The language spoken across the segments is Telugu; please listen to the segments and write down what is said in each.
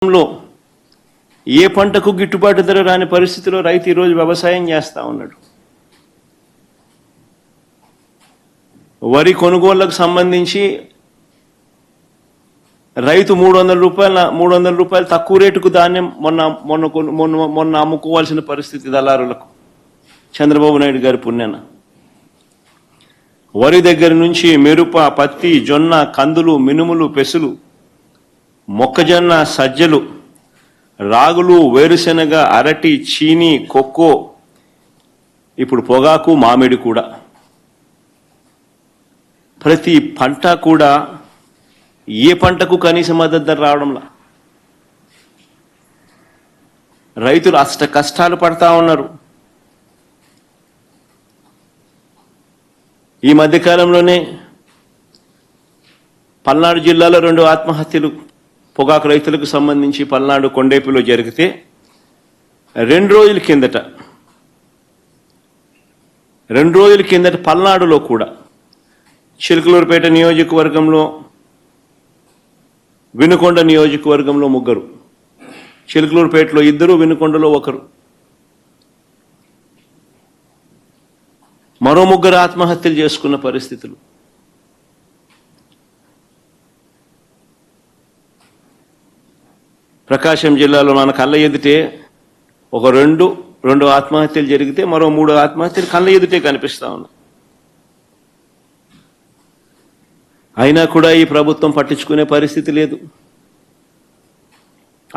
లో ఏ పంటకు గిట్టుబాటు ధర రాని పరిస్థితిలో రైతు ఈరోజు వ్యవసాయం చేస్తూ ఉన్నాడు. వరి కొనుగోళ్లకు సంబంధించి రైతు 300 రూపాయలు తక్కువ రేటుకు ధాన్యం మొన్న అమ్ముకోవాల్సిన పరిస్థితి దళారులకు చంద్రబాబు నాయుడు గారి పుణ్యాన. వరి దగ్గర నుంచి మిరప, పత్తి, జొన్న, కందులు, మినుములు, పెసులు, మొక్కజొన్న, సజ్జలు, రాగులు, వేరుశెనగ, అరటి, చీని, కొక్కో, ఇప్పుడు పొగాకు, మామిడి కూడా ప్రతి పంట కూడా ఏ పంటకు కనీస మద్దతు ధర రావడంలా రైతులు అష్ట కష్టాలు పడతా ఉన్నారు. ఈ మధ్యకాలంలోనే పల్నాడు జిల్లాలో 2 ఆత్మహత్యలు పొగాకు రైతులకు సంబంధించి పల్నాడు కొండేపిలో జరిగితే 2 రోజుల కిందట పల్నాడులో కూడా చిలకలూరుపేట నియోజకవర్గంలో, వినుకొండ నియోజకవర్గంలో 3, చిలకలూరుపేటలో 2, వినుకొండలో 1, మరో 3 ఆత్మహత్యలు చేసుకున్న పరిస్థితులు. ప్రకాశం జిల్లాలో మన కళ్ళ ఎదుటే ఒక 2 ఆత్మహత్యలు జరిగితే మరో 3 ఆత్మహత్యలు కళ్ళ ఎదుటే కనిపిస్తా ఉన్నాయి. అయినా కూడా ఈ ప్రభుత్వం పట్టించుకునే పరిస్థితి లేదు.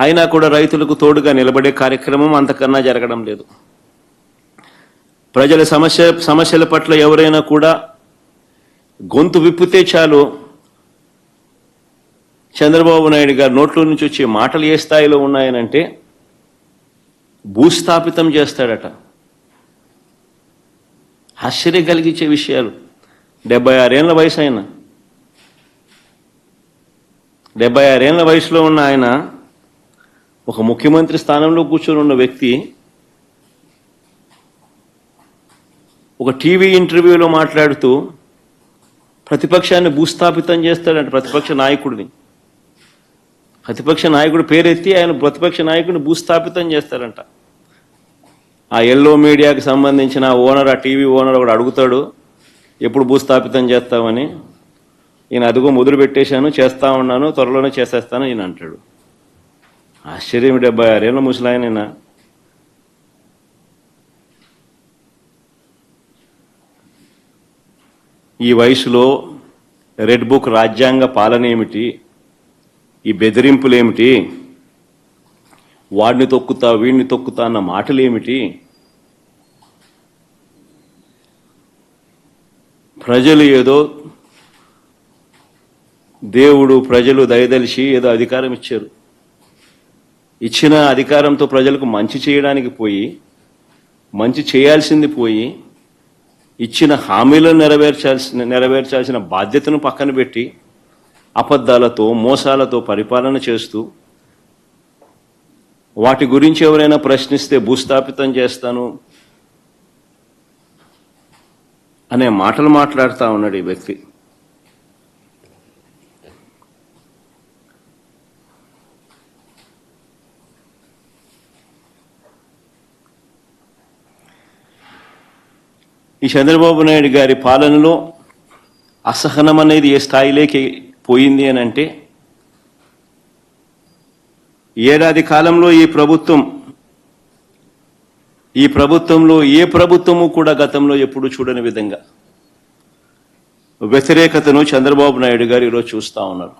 అయినా కూడా రైతులకు తోడుగా నిలబడే కార్యక్రమం అంతకన్నా జరగడం లేదు. ప్రజల సమస్యల పట్ల ఎవరైనా కూడా గొంతు విప్పితే చాలు చంద్రబాబు నాయుడు గారు నోట్లో నుంచి వచ్చే మాటలు ఏ స్థాయిలో ఉన్నాయనంటే భూస్థాపితం చేస్తాడట. ఆశ్చర్యం కలిగించే విషయాలు. 76 ఏళ్ల వయసు ఆయన, 76 ఏళ్ల వయసులో ఉన్న ఆయన ఒక ముఖ్యమంత్రి స్థానంలో కూర్చొని ఉన్న వ్యక్తి ఒక టీవీ ఇంటర్వ్యూలో మాట్లాడుతూ ప్రతిపక్షాన్ని భూస్థాపితం చేస్తాడంట. ప్రతిపక్ష నాయకుడు పేరెత్తి ఆయన ప్రతిపక్ష నాయకుడిని భూస్థాపితం చేస్తారంట. ఆ ఎల్లో మీడియాకి సంబంధించిన ఓనర్, ఆ టీవీ ఓనర్ ఒకడు అడుగుతాడు, ఎప్పుడు భూస్థాపితం చేస్తామని. ఈయన అదిగో మొదలు పెట్టేశాను, చేస్తా ఉన్నాను, త్వరలోనే చేసేస్తాను ఈయన అంటాడు. ఆశ్చర్యం. 76 ఏళ్ల ముసలాయనైనా ఈ వయసులో రెడ్ బుక్ రాజ్యాంగ పాలన ఏమిటి, ఈ బెదిరింపులేమిటి, వాడిని తొక్కుతా వీడిని తొక్కుతా అన్న మాటలేమిటి? ప్రజలు ఏదో దేవుడు ప్రజలు దయదలిచి ఏదో అధికారం ఇచ్చారు. ఇచ్చిన అధికారంతో ప్రజలకు మంచి చేయడానికి పోయి, మంచి చేయాల్సింది పోయి, ఇచ్చిన హామీలను నెరవేర్చాల్సిన బాధ్యతను పక్కన పెట్టి అబద్ధాలతో, మోసాలతో పరిపాలన చేస్తూ వాటి గురించి ఎవరైనా ప్రశ్నిస్తే భూస్థాపితం చేస్తాను అనే మాటలు మాట్లాడుతూ ఉన్నాడు ఈ వ్యక్తి. ఈ చంద్రబాబు నాయుడు గారి పాలనలో అసహనం అనేది ఏ స్థాయిలోకి పోయింది అని అంటే, ఏడాది కాలంలో ఈ ప్రభుత్వంలో ఏ ప్రభుత్వము కూడా గతంలో ఎప్పుడు చూడని విధంగా వ్యతిరేకతను చంద్రబాబు నాయుడు గారు ఈరోజు చూస్తూ ఉన్నారు.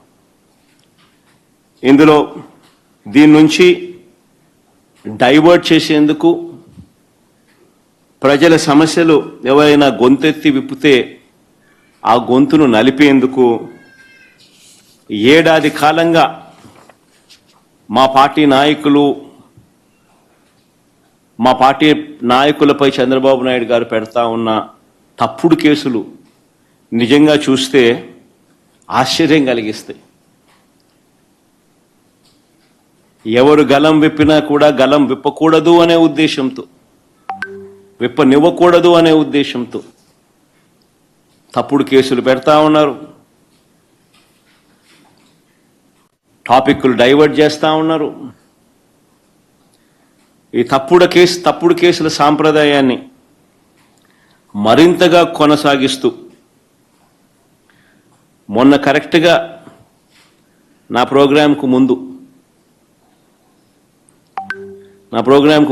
ఇందులో దీని నుంచి డైవర్ట్ చేసేందుకు, ప్రజల సమస్యలు ఎవరైనా గొంతెత్తి విప్పితే ఆ గొంతును నలిపేందుకు ఏడాది కాలంగా మా పార్టీ నాయకులపై చంద్రబాబు నాయుడు గారు పెడతా ఉన్న తప్పుడు కేసులు నిజంగా చూస్తే ఆశ్చర్యం కలిగిస్తాయి. ఎవరు గలం విప్పినా కూడా గలం విప్పకూడదు అనే ఉద్దేశంతో, విప్పనివ్వకూడదు అనే ఉద్దేశంతో తప్పుడు కేసులు పెడతా ఉన్నారు. టాపిక్లు డైవర్ట్ చేస్తూ ఉన్నారు. ఈ తప్పుడు కేసుల సాంప్రదాయాన్ని మరింతగా కొనసాగిస్తూ మొన్న కరెక్ట్గా నా ప్రోగ్రాంకు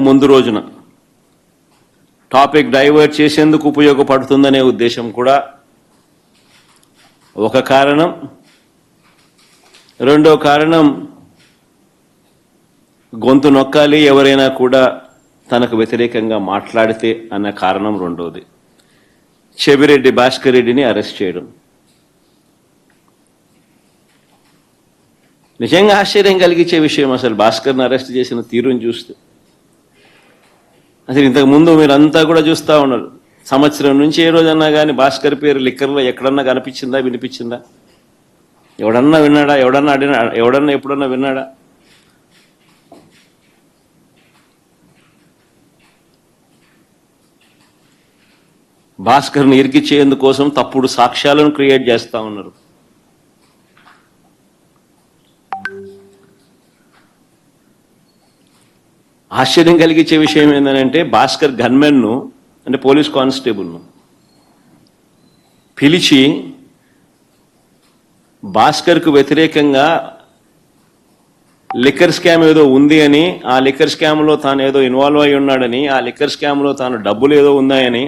ముందు రోజున టాపిక్ డైవర్ట్ చేసేందుకు ఉపయోగపడుతుందనే ఉద్దేశం కూడా ఒక కారణం. రెండో కారణం, గొంతు నొక్కాలి ఎవరైనా కూడా తనకు వ్యతిరేకంగా మాట్లాడితే అన్న కారణం రెండోది. చెవిరెడ్డి భాస్కర్ రెడ్డిని అరెస్ట్ చేయడం నిజంగా ఆశ్చర్యం కలిగించే విషయం. అసలు భాస్కర్ని అరెస్ట్ చేసిన తీరుని చూస్తే అసలు ఇంతకుముందు మీరంతా కూడా చూస్తూ ఉన్నారు. సంవత్సరం నుంచి ఏ రోజన్నా కానీ భాస్కర్ పేరు లిక్కర్లో ఎక్కడన్నా కనిపించిందా, వినిపించిందా? ఎవడన్నా విన్నాడా? ఎవడన్నా ఎప్పుడన్నా విన్నాడా? భాస్కర్ని ఇరికిచ్చేందుకోసం తప్పుడు సాక్ష్యాలను క్రియేట్ చేస్తూ ఉన్నారు. ఆశ్చర్యం కలిగించే విషయం ఏంటంటే భాస్కర్ గన్మెన్ను అంటే పోలీస్ కానిస్టేబుల్ను పిలిచి భాస్కర్కు వ్యతిరేకంగా లిక్కర్ స్కామ్ ఏదో ఉంది అని, ఆ లిక్కర్ స్కామ్లో తాను ఏదో ఇన్వాల్వ్ అయి ఉన్నాడని, ఆ లిక్కర్ స్కామ్లో తాను డబ్బులు ఏదో ఉన్నాయని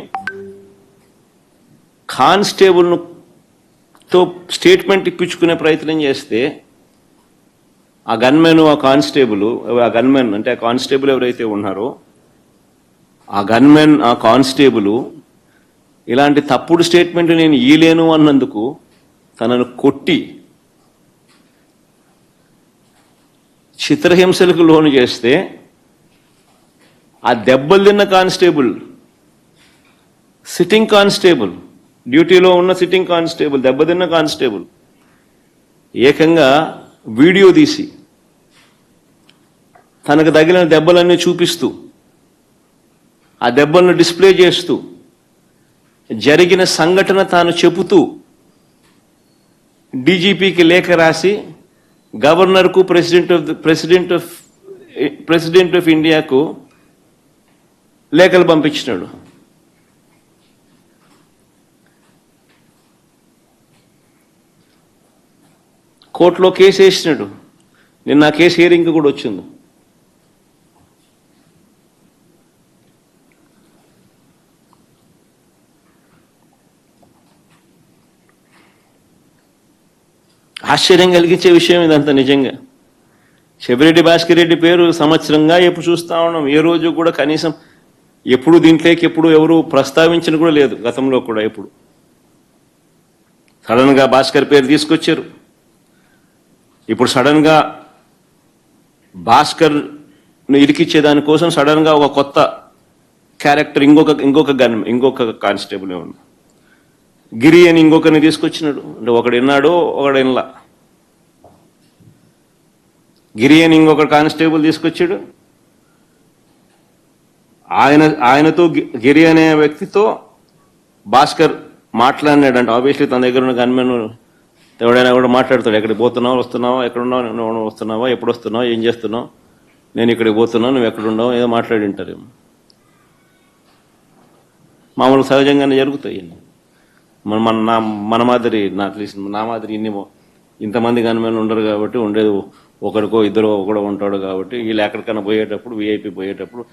కానిస్టేబుల్తో స్టేట్మెంట్ ఇప్పించుకునే ప్రయత్నం చేస్తే ఆ గన్మెన్ ఆ గన్మెన్ అంటే ఆ కానిస్టేబుల్ ఎవరైతే ఉన్నారో ఆ గన్మెన్ ఆ కానిస్టేబుల్ ఇలాంటి తప్పుడు స్టేట్మెంట్ నేను ఇయ్యలేను అన్నందుకు తనను కొట్టి చిత్రహింసలకు లోను చేస్తే ఆ దెబ్బలు తిన్న కానిస్టేబుల్, సిట్టింగ్ కానిస్టేబుల్, డ్యూటీలో ఉన్న సిట్టింగ్ కానిస్టేబుల్, దెబ్బతిన్న కానిస్టేబుల్ ఏకంగా వీడియో తీసి తనకు తగిలిన దెబ్బలన్నీ చూపిస్తూ ఆ దెబ్బలను డిస్ప్లే చేస్తూ జరిగిన సంఘటన తాను చెబుతూ డీజీపీకి లేఖ రాసి గవర్నర్కు ప్రెసిడెంట్ ఆఫ్ ఇండియాకు లేఖలు పంపించినాడు. కోర్టులో కేసు వేసినాడు. నిన్న ఆ కేసు హియరింగ్ కూడా వచ్చింది. ఆశ్చర్యం కలిగించే విషయం ఇదంతా నిజంగా. చెవిరెడ్డి భాస్కర్ రెడ్డి పేరు సంవత్సరంగా ఎప్పుడు చూస్తా ఉన్నాం. ఏ రోజు కూడా కనీసం ఎప్పుడు దీంట్లోకి ఎప్పుడు ఎవరు ప్రస్తావించిన కూడా లేదు. గతంలో కూడా ఎప్పుడు సడన్గా భాస్కర్ పేరు తీసుకొచ్చారు. ఇప్పుడు సడన్గా భాస్కర్ను ఇరికిచ్చేదానికోసం సడన్గా ఒక కొత్త క్యారెక్టర్ ఇంకొక కానిస్టేబుల్ ఉంది. గిరి అని ఇంకొకరిని తీసుకొచ్చినాడు. అంటే ఒకడు విన్నాడు, ఒకడు వినలా. గిరి అని ఇంకొక కానిస్టేబుల్ తీసుకొచ్చాడు. ఆయనతో గిరి అనే వ్యక్తితో భాస్కర్ మాట్లాడినాడంట. ఆబ్వియస్లీ తన దగ్గర ఉన్న గన్మెన్ ఎవడైనా కూడా మాట్లాడతాడు. ఎక్కడికి పోతున్నావు, వస్తున్నావా, ఎక్కడున్నావు, వస్తున్నావా, ఎప్పుడు వస్తున్నావు, ఏం చేస్తున్నావు, నేను ఇక్కడికి పోతున్నావు, నువ్వు ఎక్కడున్నావు, ఏదో మాట్లాడి ఉంటారేమో. మామూలు సహజంగానే జరుగుతాయి. మన మాదిరి నాకు తెలిసిన నా మాదిరి ఇంతమంది గన్మెన్ ఉండరు కాబట్టి, ఉండేది ఒకరికో ఇద్దరు ఒకడో ఉంటాడు కాబట్టి వీళ్ళు ఎక్కడికైనా పోయేటప్పుడు వీఐపీ పోయేటప్పుడు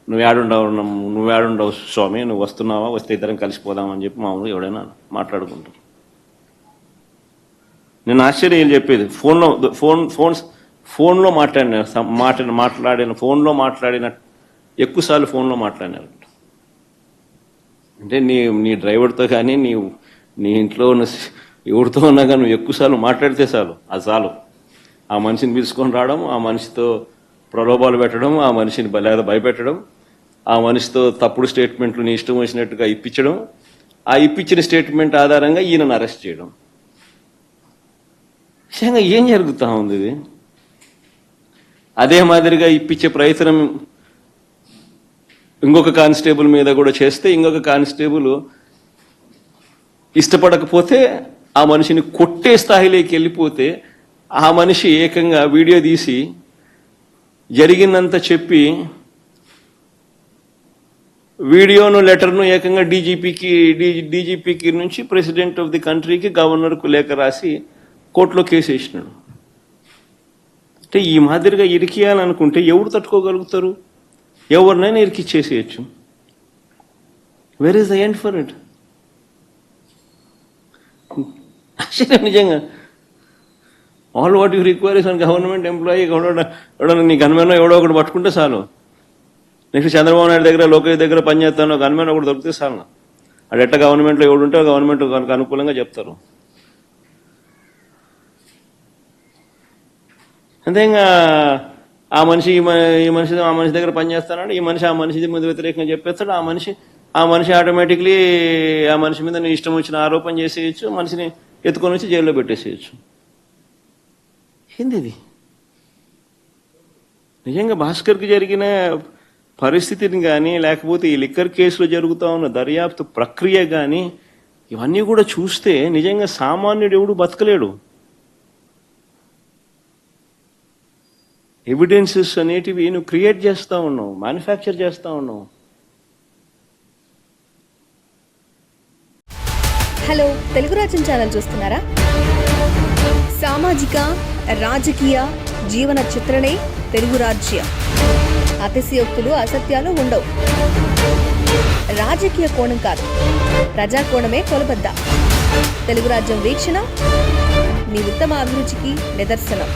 నువ్వేడుండవు స్వామి, నువ్వు వస్తున్నావా, వస్తే ఇద్దరం కలిసిపోదామని చెప్పి మామూలు ఎవడైనా మాట్లాడుకుంటారు. నేను ఆశ్చర్యం చెప్పేది ఫోన్లో మాట్లాడిన ఎక్కువసార్లు ఫోన్లో మాట్లాడినారు. అంటే నీ డ్రైవర్తో కానీ నీ ఇంట్లో ఉన్న ఎవరితో ఉన్నా కానీ నువ్వు ఎక్కువసార్లు మాట్లాడితే చాలు. ఆ మనిషిని పిలుచుకొని రావడం, ఆ మనిషితో ప్రలోభాలు పెట్టడం, ఆ మనిషిని లేదా భయపెట్టడం, ఆ మనిషితో తప్పుడు స్టేట్మెంట్లు నీ ఇష్టం వచ్చినట్టుగా ఇప్పించడం, ఆ ఇప్పించిన స్టేట్మెంట్ ఆధారంగా ఈయనను అరెస్ట్ చేయడం. నిజంగా ఏం జరుగుతూ ఉంది ఇది? అదే మాదిరిగా ఇప్పించే ప్రయత్నం ఇంకొక కానిస్టేబుల్ మీద కూడా చేస్తే, ఇంకొక కానిస్టేబుల్ ఇష్టపడకపోతే ఆ మనిషిని కొట్టే స్థాయిలోకి వెళ్ళిపోతే ఆ మనిషి ఏకంగా వీడియో తీసి జరిగిందంత చెప్పి వీడియోను లెటర్ను ఏకంగా డీజీపీకి నుంచి ప్రెసిడెంట్ ఆఫ్ ది కంట్రీకి గవర్నర్కు లేఖ రాసి కోర్టులో కేసు వేసినాడు. అంటే ఈ మాదిరిగా ఇరికియాలనుకుంటే ఎవరు తట్టుకోగలుగుతారు? ఎవరినైనా ఇరికిచ్చేసేయచ్చు. Where is the end for it? నిజంగా all what you require is an government employee ఎవడో నీ గన్మెన్ ఎవడో ఒకటి పట్టుకుంటే చాలు. నెక్స్ట్ చంద్రబాబు నాయుడు దగ్గర లోకేష్ దగ్గర పనిచేస్తాను గన్మెన్ ఒకటి దొరికితే చాలు. అది ఎట్లా గవర్నమెంట్లో ఎవడుంటే గవర్నమెంట్ కనుక అనుకూలంగా చెప్తారు. అంతే ఇంకా ఆ మనిషి ఆ మనిషి దగ్గర పనిచేస్తానంటే ఈ మనిషి ఆ మనిషి మీద వ్యతిరేకంగా చెప్పేస్తాడు. ఆ మనిషి ఆటోమేటిక్లీ ఆ మనిషి మీద నీ ఇష్టం వచ్చిన ఆరోపణ చేసేయచ్చు, మనిషిని ఎత్తుకొని వచ్చి జైల్లో పెట్టేసేయచ్చు. ఏంది ఇది? నిజంగా భాస్కర్కి జరిగిన పరిస్థితిని కానీ లేకపోతే ఈ లిక్కర్ కేసులో జరుగుతూ ఉన్న దర్యాప్తు ప్రక్రియ కానీ ఇవన్నీ కూడా చూస్తే నిజంగా సామాన్యుడు ఎవడు బతకలేడు. ఎవిడెన్సెస్ అనేటివి నువ్వు క్రియేట్ చేస్తూ ఉన్నావు, మ్యానుఫ్యాక్చర్ చేస్తూ ఉన్నావు. హలో, తెలుగు రాజ్యం ఛానల్ చూస్తున్నారా? సామాజిక రాజకీయ జీవన చిత్రణే తెలుగు రాజ్యం. అతిశయోక్తులు అసత్యాలు ఉండవు. రాజకీయ కోణం కాదు, ప్రజా కోణమే కొలబద్ద. తెలుగు రాజ్యం వీక్షణ మీ ఉత్తమ అభిరుచికి నిదర్శనం.